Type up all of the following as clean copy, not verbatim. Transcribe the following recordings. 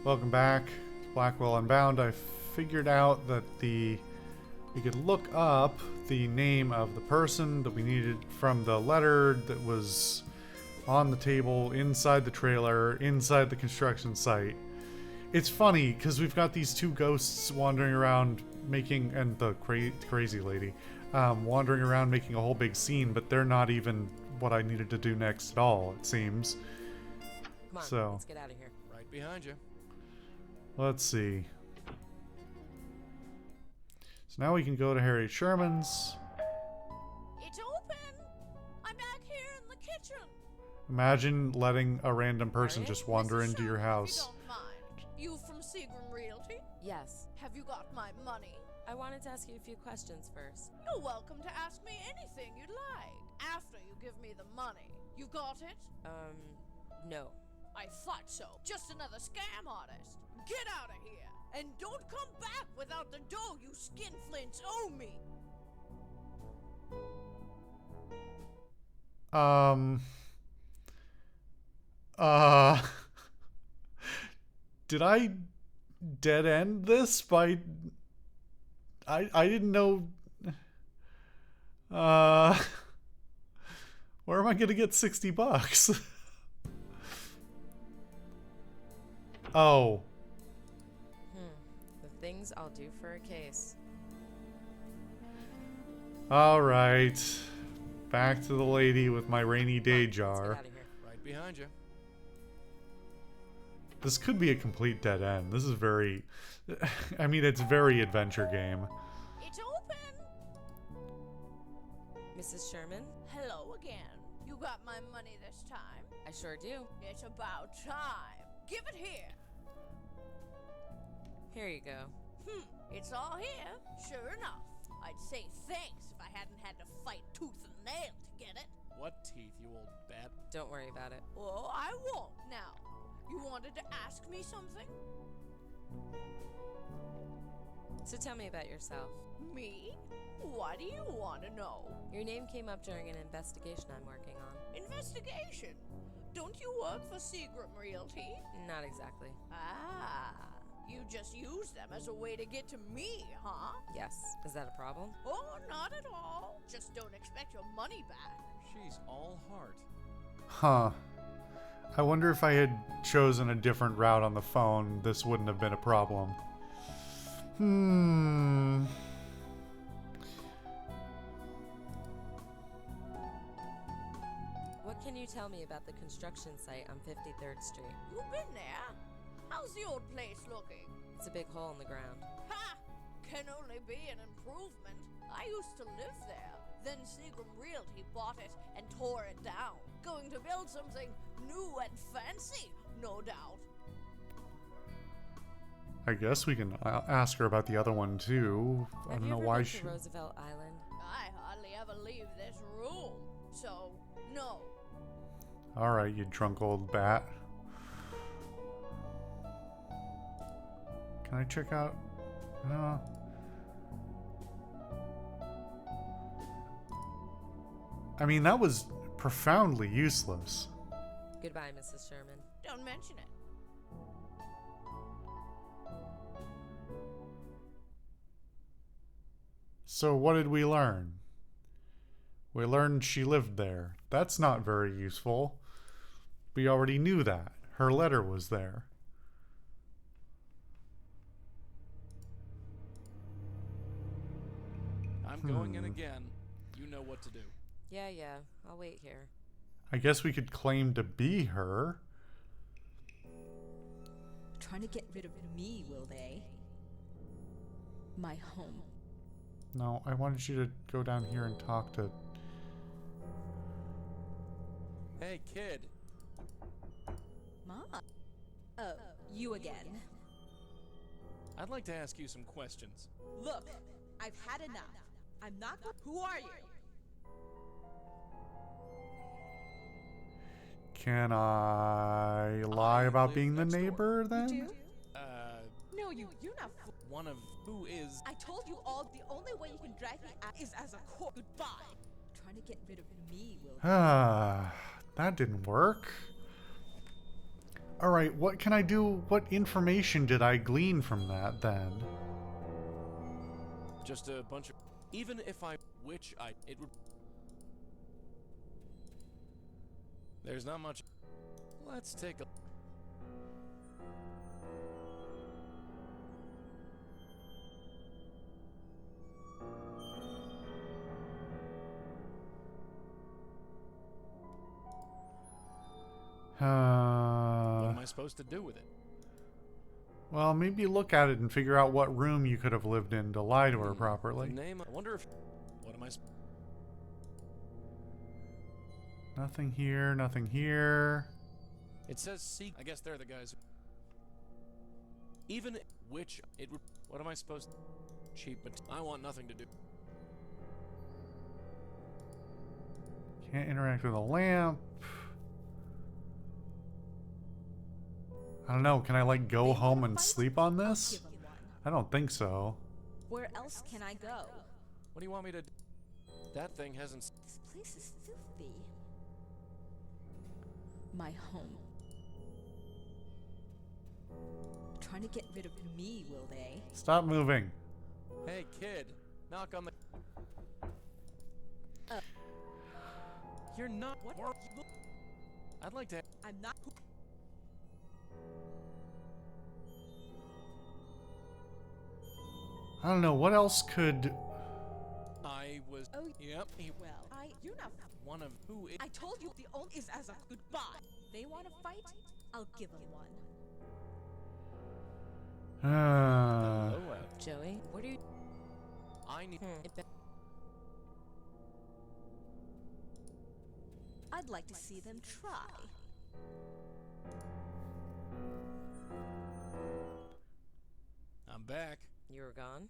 Welcome back to Blackwell Unbound. I figured out that we could look up the name of the person that we needed from the letter that was on the table inside the trailer, inside the construction site. It's funny because we've got these two ghosts wandering around making, and the crazy lady, wandering around making a whole big scene, but they're not even what I needed to do next at all, it seems. Come on, So let's get out of here. Right behind you. let's see. So now we can go to Harry Sherman's. It's open! I'm back here in the kitchen! Imagine letting a random person Harry? just wander Mrs. into your Sherman, house. If you don't mind. You from Seagram Realty? Yes. Have you got my money? I wanted to ask you a few questions first. You're welcome to ask me anything you'd like. After you give me the money. You got it? No. I thought so. Just another scam artist. Get out of here! And don't come back without the dough you skinflints owe me! Did I dead end this by... I didn't know... Where am I gonna get 60 bucks? Oh. The things I'll do for a case. Alright. Back to the lady with my rainy day Let's get jar. out of here. Right behind you. This could be a complete dead end. This is very... I mean, it's very adventure game. It's open! Mrs. Sherman? Hello again. You got my money this time? I sure do. It's about time. Give it here. Here you go. It's all here. Sure enough. I'd say thanks if I hadn't had to fight tooth and nail to get it. What teeth, you old bat? Don't worry about it. Oh, I won't now. You wanted to ask me something? So tell me about yourself. Me? What do you want to know? Your name came up during an investigation I'm working on. Investigation? Don't you work for Seagram Realty? Not exactly. Ah, you just use them as a way to get to me, huh? Yes. Is that a problem? Oh, not at all. Just don't expect your money back. She's all heart. Huh. I wonder if I had chosen a different route on the phone, this wouldn't have been a problem. What can you tell me about the construction site on 53rd Street? You've been there? How's the old place looking? It's a big hole in the ground. Ha! Can only be an improvement. I used to live there. Then Seagram Realty bought it and tore it down. Going to build something new and fancy, no doubt. I guess we can ask her about the other one too. I Have don't you know ever why been she... to Roosevelt Island? I hardly ever leave this room, so no. Alright, you drunk old bat. Can I check out... No. I mean, that was profoundly useless. Goodbye, Mrs. Sherman. Don't mention it. So what did we learn? We learned she lived there. That's not very useful. We already knew that. Her letter was there. I'm going in again. You know what to do. Yeah, I'll wait here. I guess we could claim to be her. Trying to get rid of me, will they? My home. No, I wanted you to go down here and talk to... Hey, kid. Mom? Oh, you again. I'd like to ask you some questions. Look, I've had enough. I'm not Who are you? Can I lie about being the neighbor then? Do? Uh, No, you're not. one of who is... I told you all the only way you can drag me out is as a corpse. Goodbye. Trying to get rid of me, will they? Ah, that didn't work. All right, what can I do? What information did I glean from that then? Just a bunch of. Even if I. Which I. It would. There's not much. Let's take a. What am I supposed to do with it? Well, maybe look at it and figure out what room you could have lived in to lie to her The properly. name. I wonder if. What am I? Nothing here, nothing here. It says C. I guess they're the guys. Even which it would. What am I supposed to? Cheap, but I want nothing to do. Can't interact with a lamp. I don't know, can I like go home and sleep on this? Give 'em one. I don't think so. Where else can I go? What do you want me to do? That thing hasn't. This place is filthy. My home. Trying to get rid of me, will they? Stop moving. Hey, kid, knock on the. You're not. What? I'd like to. I'm not. I don't know, what else could... I was. Oh, Yep. well, you're not. One of who? I told you the old is as a goodbye. They want to fight? I'll give them one. Hello, Joey, what are you? I need. I'd like to see them try. I'm back. You were gone?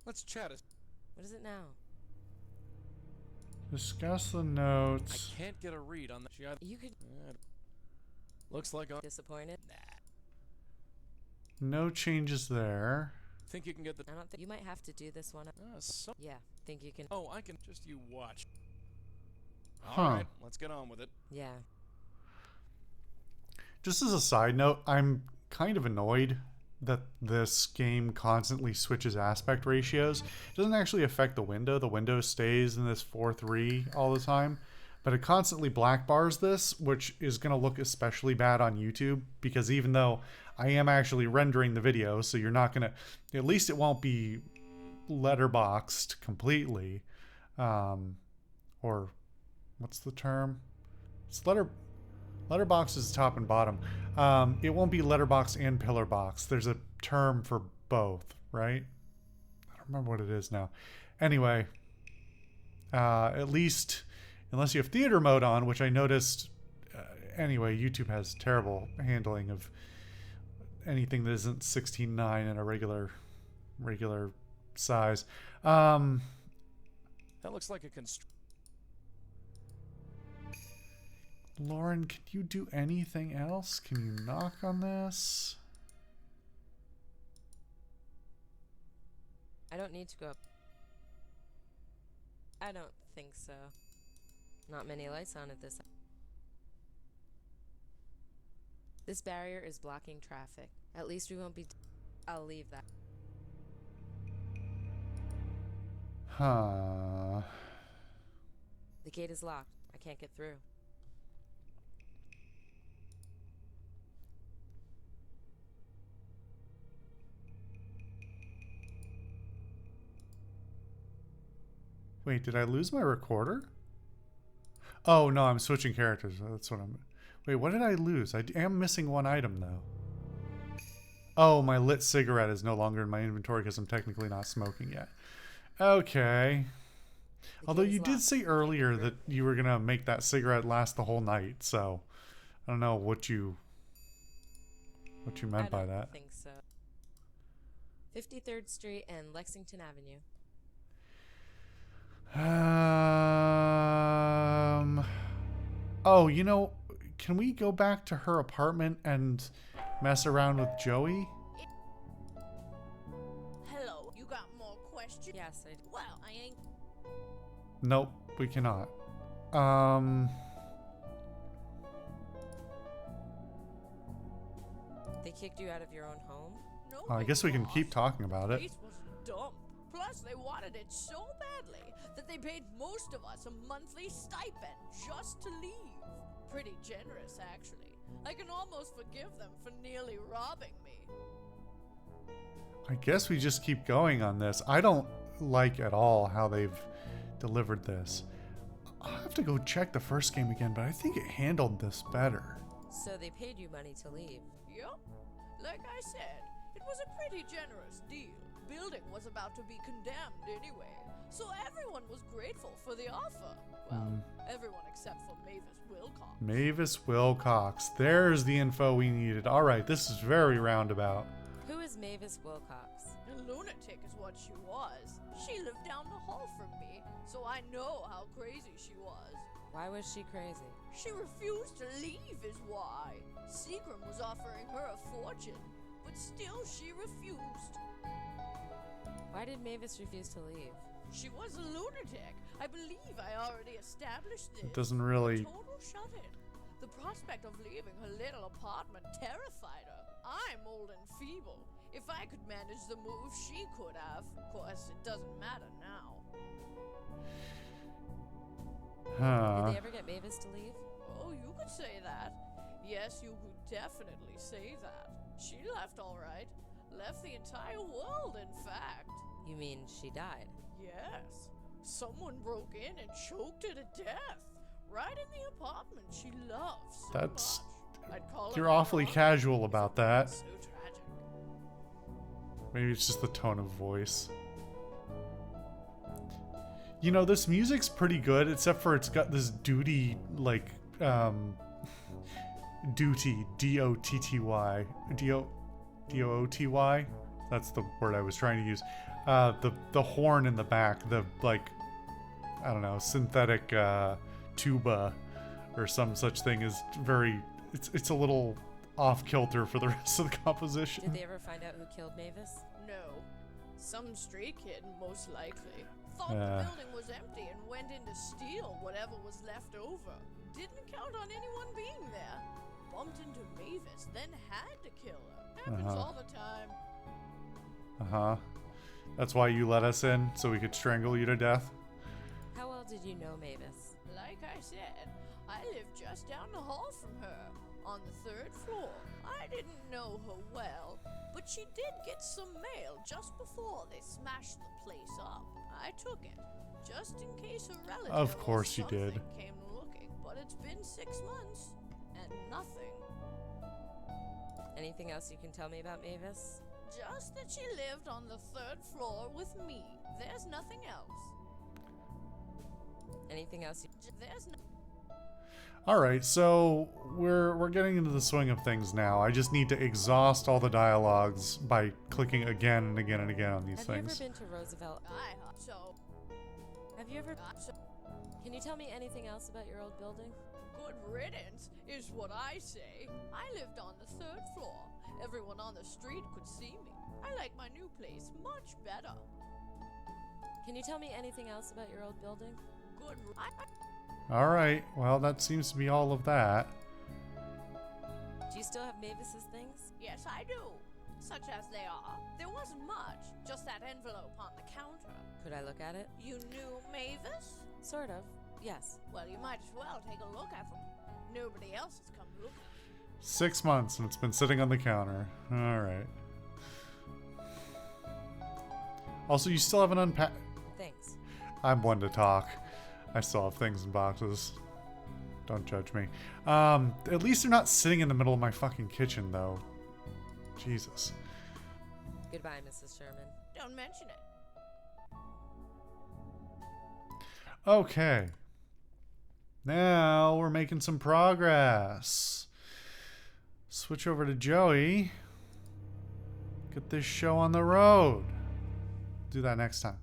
Let's chat. What is it now? Discuss the I notes. can't get a read on that. You could. Looks like I. Disappointed? No changes there. Think you can get the. I don't think you might have to do this one. Yeah, think you can. Oh, I can. Just you watch. Huh. All right, let's get on with it. Yeah. Just as a side note, I'm kind of annoyed that this game constantly switches aspect ratios. It doesn't actually affect the window. The window stays in this 4:3 all the time. But it constantly black bars this, which is going to look especially bad on YouTube, because even though I am actually rendering the video, so you're not going to, at least it won't be letterboxed completely. Or what's the term? It's letterbox is top and bottom. It won't be letterbox and pillar box. There's a term for both, right? I don't remember what it is now. Anyway, at least, unless you have theater mode on, which I noticed, anyway, YouTube has terrible handling of anything that isn't 16:9 in a regular size. That looks like a Lauren, can you do anything else? Can you knock on this? I don't need to go up. I don't think so. Not many lights on at this. This barrier is blocking traffic. At least we won't be. I'll leave that. Huh. The gate is locked. I can't get through. Wait, did I lose my recorder? Oh, no, I'm switching characters. That's what I'm... Wait, what did I lose? I am missing one item, though. Oh, my lit cigarette is no longer in my inventory because I'm technically not smoking yet. Okay. Although you did say earlier that you were going to make that cigarette last the whole night, so... I don't know what you meant by that. I don't think so. 53rd Street and Lexington Avenue. Oh, you know, can we go back to her apartment and mess around with Joey? Hello, you got more questions? Yes, I do. Well, I ain't. Nope, we cannot. They kicked you out of your own home? No, I guess we can keep talking about it. Place was dumb. Plus, they wanted it so badly that they paid most of us a monthly stipend just to leave. Pretty generous, actually. I can almost forgive them for nearly robbing me. I guess we just keep going on this. I don't like at all how they've delivered this. I'll have to go check the first game again, but I think it handled this better. So they paid you money to leave. Yup. Like I said, it was a pretty generous deal. Building was about to be condemned anyway, so everyone was grateful for the offer. Well, everyone except for Mavis Wilcox. Mavis Wilcox. There's the info we needed. All right, this is very roundabout. Who is Mavis Wilcox? A lunatic is what she was. She lived down the hall from me, so I know how crazy she was. Why was she crazy? She refused to leave is why. Seagram was offering her a fortune, but still she refused. Why did Mavis refuse to leave? She was a lunatic. I believe I already established this. It doesn't really... Total shut-in. The prospect of leaving her little apartment terrified her. I'm old and feeble. If I could manage the move, she could have. Of course, it doesn't matter now. Huh. Did they ever get Mavis to leave? Oh, you could say that. Yes, you could definitely say that. She left all right. Left the entire world, in fact. You mean she died? Yes. Someone broke in and choked her to death. Right in the apartment she loves so That's... much. I'd call You're it awfully ironic. casual about that. So tragic. Maybe it's just the tone of voice. You know, this music's pretty good, except for it's got this duty, like, duty, D-O-T-T-Y. D-O-O-T-Y? That's the word I was trying to use. The horn in the back, the, like, I don't know, synthetic tuba or some such thing is very, it's a little off-kilter for the rest of the composition. Did they ever find out who killed Mavis? No. Some stray kid, most likely. Thought the building was empty and went in to steal whatever was left over. Didn't count on anyone being there. Bumped into Mavis, then had to kill her. Happens all the time. Uh-huh. That's why you let us in, so we could strangle you to death? How well did you know Mavis? Like I said, I lived just down the hall from her, on the 3rd floor. I didn't know her well, but she did get some mail just before they smashed the place up. I took it, just in case her relative Of course or you did. something came looking. But it's been 6 months, and nothing. Anything else you can tell me about Mavis? Just that she lived on the 3rd floor with me. There's nothing else. Anything else you... There's no... Alright, so we're getting into the swing of things now. I just need to exhaust all the dialogues by clicking again and again and again on these Have things. you ever been to Roosevelt? So... Have you ever... Can you tell me anything else about your old building? Good riddance is what I say. I lived on the 3rd floor. Everyone on the street could see me. I like my new place much better. Can you tell me anything else about your old building? Good. Alright, well that seems to be all of that. Do you still have Mavis's things? Yes, I do. Such as they are. There wasn't much. Just that envelope on the counter. Could I look at it? You knew Mavis? Sort of. Yes. Well, you might as well take a look at them. Nobody else has come looking. 6 months and it's been sitting on the counter. Alright. Also, you still haven't unpacked... Thanks. I'm one to talk. I still have things in boxes. Don't judge me. At least they're not sitting in the middle of my fucking kitchen, though. Jesus. Goodbye, Mrs. Sherman. Don't mention it. Okay. Now we're making some progress. Switch over to Joey. Get this show on the road. Do that next time.